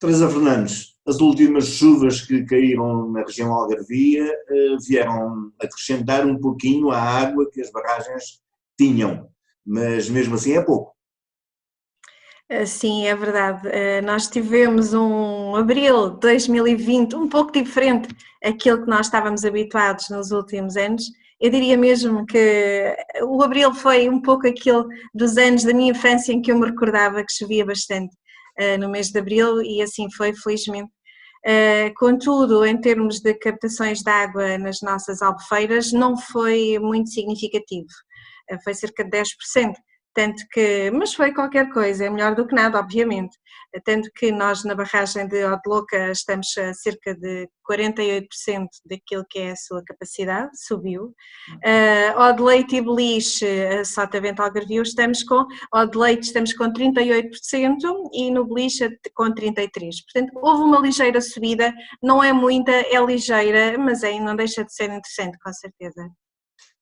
Teresa Fernandes, as últimas chuvas que caíram na região algarvia vieram acrescentar um pouquinho à água que as barragens tinham, mas mesmo assim é pouco. Sim, é verdade. Nós tivemos um abril de 2020 um pouco diferente daquilo que nós estávamos habituados nos últimos anos. Eu diria mesmo que o abril foi um pouco aquele dos anos da minha infância em que eu me recordava que chovia bastante no mês de abril e assim foi, felizmente. Contudo, em termos de captações de água nas nossas albufeiras, não foi muito significativo, foi cerca de 10%. Tanto que, mas foi qualquer coisa, é melhor do que nada, obviamente. Tanto que nós na barragem de Odiloca estamos a cerca de 48% daquilo que é a sua capacidade, subiu. Odileite e Beliche, Sotavento Algarvio, Odileite estamos com 38% e no Beliche com 33%. Portanto, houve uma ligeira subida, não é muita, é ligeira, mas não deixa de ser interessante, com certeza.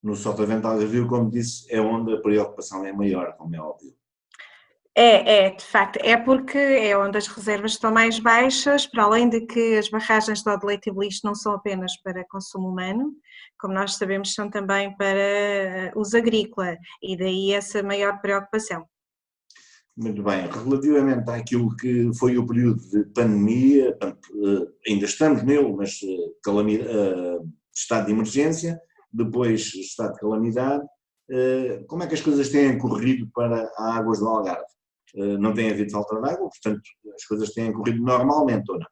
No Sotavento Algarvio, como disse, é onde a preocupação é maior, como é óbvio. De facto, é porque é onde as reservas estão mais baixas, para além de que as barragens de Odileite e Beliche não são apenas para consumo humano, como nós sabemos, são também para uso agrícola, e daí essa maior preocupação. Muito bem, relativamente àquilo que foi o período de pandemia, ainda estamos nele, mas estado de emergência, depois estado de calamidade, como é que as coisas têm corrido para as águas do Algarve? Não tem havido falta de água, portanto as coisas têm corrido normalmente, ou não?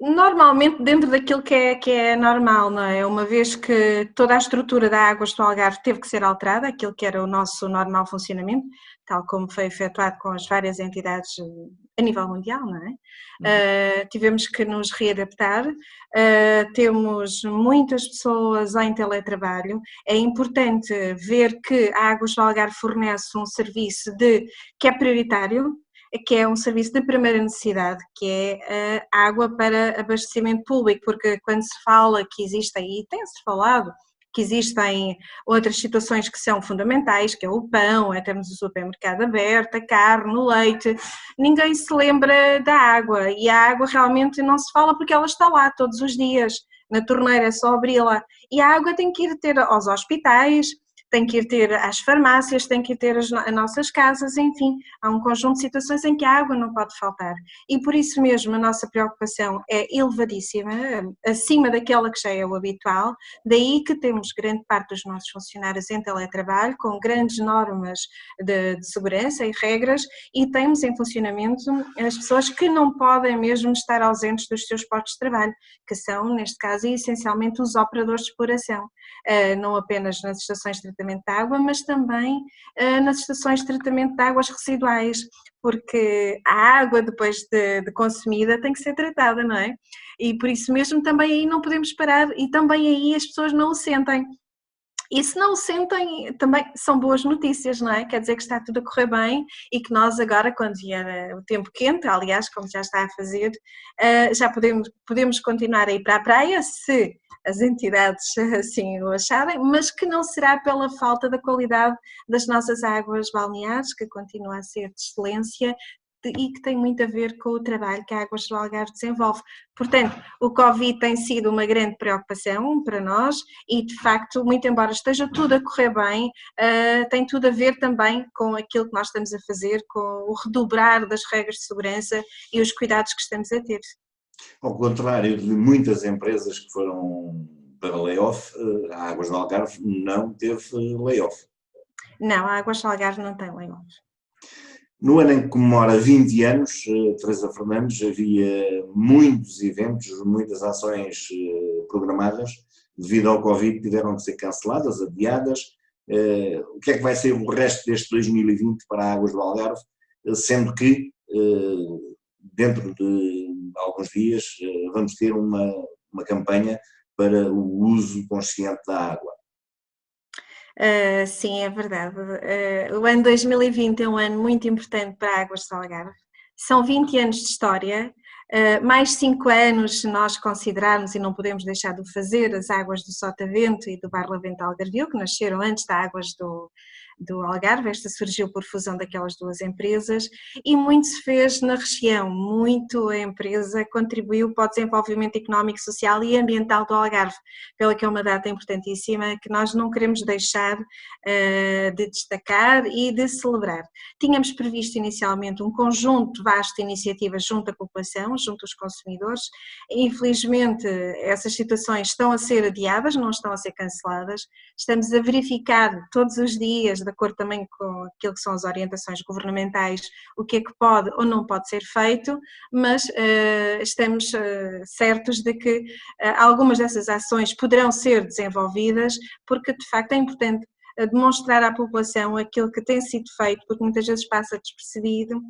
Normalmente dentro daquilo que é normal, não é? Uma vez que toda a estrutura da Águas do Algarve teve que ser alterada, aquilo que era o nosso normal funcionamento, tal como foi efetuado com as várias entidades a nível mundial, não é? Tivemos que nos readaptar, temos muitas pessoas em teletrabalho, é importante ver que a Águas do Algarve fornece um serviço que é prioritário, que é um serviço de primeira necessidade, que é a água para abastecimento público, porque quando se fala que existem, e tem-se falado, que existem outras situações que são fundamentais, que é o pão, é termos o supermercado aberto, a carne, o leite, ninguém se lembra da água, e a água realmente não se fala porque ela está lá todos os dias, na torneira é só abri-la, e a água tem que ir ter aos hospitais, tem que ir ter às farmácias, tem que ir ter as nossas casas, enfim, há um conjunto de situações em que a água não pode faltar. E por isso mesmo a nossa preocupação é elevadíssima, acima daquela que já é o habitual, daí que temos grande parte dos nossos funcionários em teletrabalho, com grandes normas de segurança e regras, e temos em funcionamento as pessoas que não podem mesmo estar ausentes dos seus postos de trabalho, que são, neste caso, essencialmente os operadores de exploração, não apenas nas estações de tratamento de água, mas também nas estações de tratamento de águas residuais, porque a água depois de consumida tem que ser tratada, não é? E por isso mesmo também aí não podemos parar e também aí as pessoas não o sentem. E se não o sentem, também são boas notícias, não é? Quer dizer que está tudo a correr bem e que nós agora, quando vier o tempo quente, aliás, como já está a fazer, já podemos continuar a ir para a praia, se as entidades assim o acharem, mas que não será pela falta da qualidade das nossas águas balneares, que continua a ser de excelência, e que tem muito a ver com o trabalho que a Águas do Algarve desenvolve. Portanto, o Covid tem sido uma grande preocupação para nós e, de facto, muito embora esteja tudo a correr bem, tem tudo a ver também com aquilo que nós estamos a fazer, com o redobrar das regras de segurança e os cuidados que estamos a ter. Ao contrário de muitas empresas que foram para layoff, a Águas do Algarve não teve layoff. Não, a Águas do Algarve não tem layoff. No ano em que comemora 20 anos, Teresa Fernandes, havia muitos eventos, muitas ações programadas, devido ao Covid tiveram que ser canceladas, adiadas. O que é que vai ser o resto deste 2020 para a Águas do Algarve, sendo que dentro de alguns dias vamos ter uma campanha para o uso consciente da água. Sim, é verdade. O ano 2020 é um ano muito importante para a Águas do Algarve. São 20 anos de história, mais 5 anos se nós considerarmos, e não podemos deixar de fazer, as águas do Sotavento e do Barlavento Algarvio, que nasceram antes das águas do Algarve. Esta surgiu por fusão daquelas duas empresas e muito se fez na região, muito a empresa contribuiu para o desenvolvimento económico, social e ambiental do Algarve, pela que é uma data importantíssima que nós não queremos deixar de destacar e de celebrar. Tínhamos previsto inicialmente um conjunto vasto de iniciativas junto à população, junto aos consumidores. Infelizmente, essas situações estão a ser adiadas, não estão a ser canceladas. Estamos a verificar todos os dias, de acordo também com aquilo que são as orientações governamentais, o que é que pode ou não pode ser feito, mas estamos certos de que algumas dessas ações poderão ser desenvolvidas, porque de facto é importante demonstrar à população aquilo que tem sido feito, porque muitas vezes passa despercebido,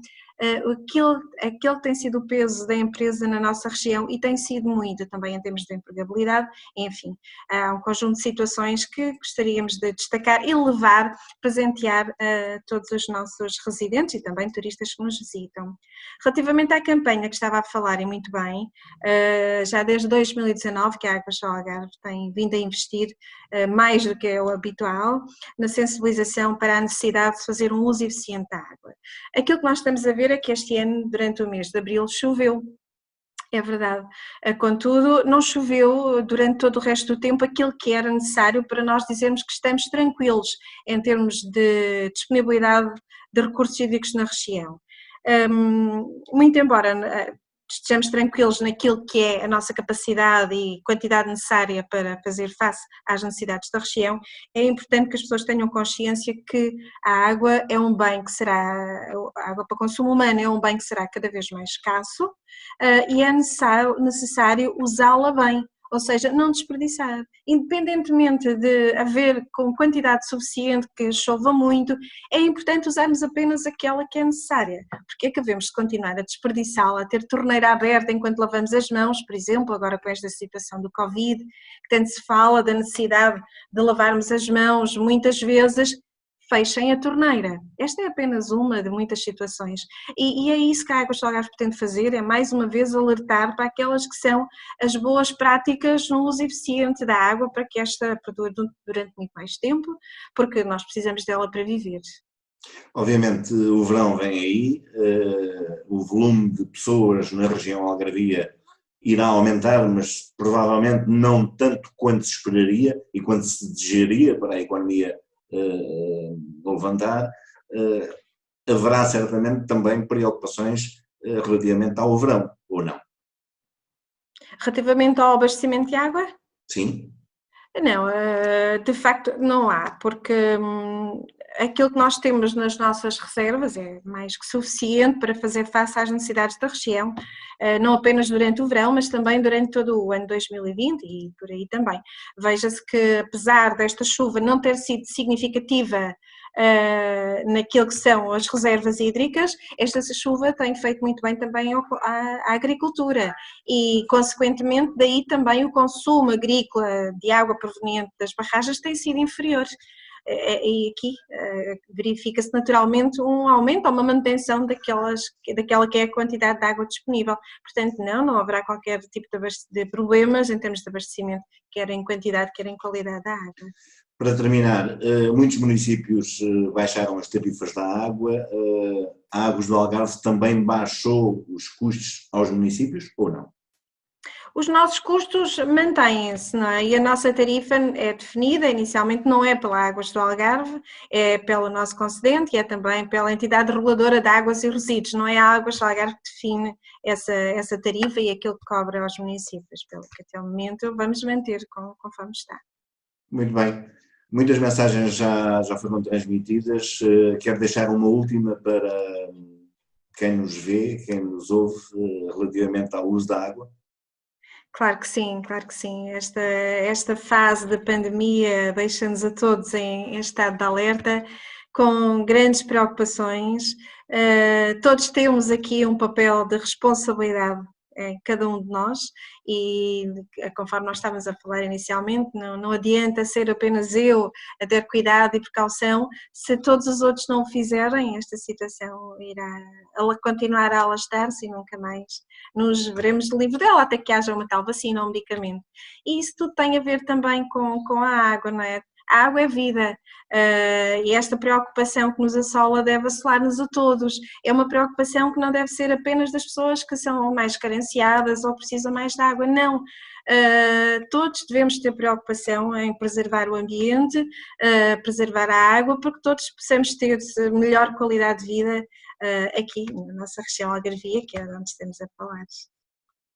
aquele tem sido o peso da empresa na nossa região e tem sido muito também em termos de empregabilidade. Enfim, há um conjunto de situações que gostaríamos de destacar e levar, presentear a todos os nossos residentes e também turistas que nos visitam. Relativamente à campanha que estava a falar, e muito bem, já desde 2019 que a Águas do Algarve tem vindo a investir mais do que é o habitual na sensibilização para a necessidade de fazer um uso eficiente da água. Aquilo que nós estamos a ver é que este ano, durante o mês de abril, choveu. É verdade. Contudo, não choveu durante todo o resto do tempo aquilo que era necessário para nós dizermos que estamos tranquilos em termos de disponibilidade de recursos hídricos na região. Muito embora estejamos tranquilos naquilo que é a nossa capacidade e quantidade necessária para fazer face às necessidades da região, é importante que as pessoas tenham consciência que a água é um bem que será, a água para consumo humano é um bem que será cada vez mais escasso e é necessário usá-la bem. Ou seja, não desperdiçar. Independentemente de haver com quantidade suficiente, que chova muito, é importante usarmos apenas aquela que é necessária. Porque é que devemos de continuar a desperdiçá-la, a ter torneira aberta enquanto lavamos as mãos, por exemplo, agora com esta situação do Covid, que tanto se fala da necessidade de lavarmos as mãos muitas vezes, fechem a torneira. Esta é apenas uma de muitas situações e é isso que a Águas do Algarve pretende fazer, é mais uma vez alertar para aquelas que são as boas práticas no uso eficiente da água para que esta perdure durante muito mais tempo, porque nós precisamos dela para viver. Obviamente o verão vem aí, o volume de pessoas na região algarvia irá aumentar, mas provavelmente não tanto quanto se esperaria e quanto se desejaria para a economia levantar. Haverá certamente também preocupações relativamente ao verão, ou não? Relativamente ao abastecimento de água? Sim. Não, de facto não há, porque aquilo que nós temos nas nossas reservas é mais que suficiente para fazer face às necessidades da região, não apenas durante o verão, mas também durante todo o ano 2020 e por aí também. Veja-se que apesar desta chuva não ter sido significativa naquilo que são as reservas hídricas, esta chuva tem feito muito bem também à agricultura e, consequentemente, daí também o consumo agrícola de água proveniente das barragens tem sido inferior. E aqui verifica-se naturalmente um aumento ou uma manutenção daquela que é a quantidade de água disponível. Portanto, não haverá qualquer tipo de problemas em termos de abastecimento, quer em quantidade, quer em qualidade da água. Para terminar, muitos municípios baixaram as tarifas da água, a Águas do Algarve também baixou os custos aos municípios ou não? Os nossos custos mantêm-se, não é? E a nossa tarifa é definida, inicialmente não é pela Águas do Algarve, é pelo nosso concedente e é também pela entidade reguladora de águas e resíduos, não é a Águas do Algarve que define essa tarifa e aquilo que cobra aos municípios, pelo que até o momento vamos manter conforme está. Muito bem. Muitas mensagens já foram transmitidas, quero deixar uma última para quem nos vê, quem nos ouve, relativamente ao uso da água. Claro que sim, claro que sim. Esta fase da pandemia deixa-nos a todos em estado de alerta, com grandes preocupações. Todos temos aqui um papel de responsabilidade em cada um de nós e, conforme nós estávamos a falar inicialmente, não adianta ser apenas eu a ter cuidado e precaução, se todos os outros não o fizerem, esta situação ela continuar a alastar-se e nunca mais nos veremos livre dela, até que haja uma tal vacina ou um medicamento. E isso tudo tem a ver também com a água, não é? A água é vida, e esta preocupação que nos assola deve assolar-nos a todos. É uma preocupação que não deve ser apenas das pessoas que são mais carenciadas ou precisam mais de água, não. Todos devemos ter preocupação em preservar o ambiente, preservar a água, porque todos possamos ter melhor qualidade de vida aqui na nossa região Algarvia, que é onde estamos a falar.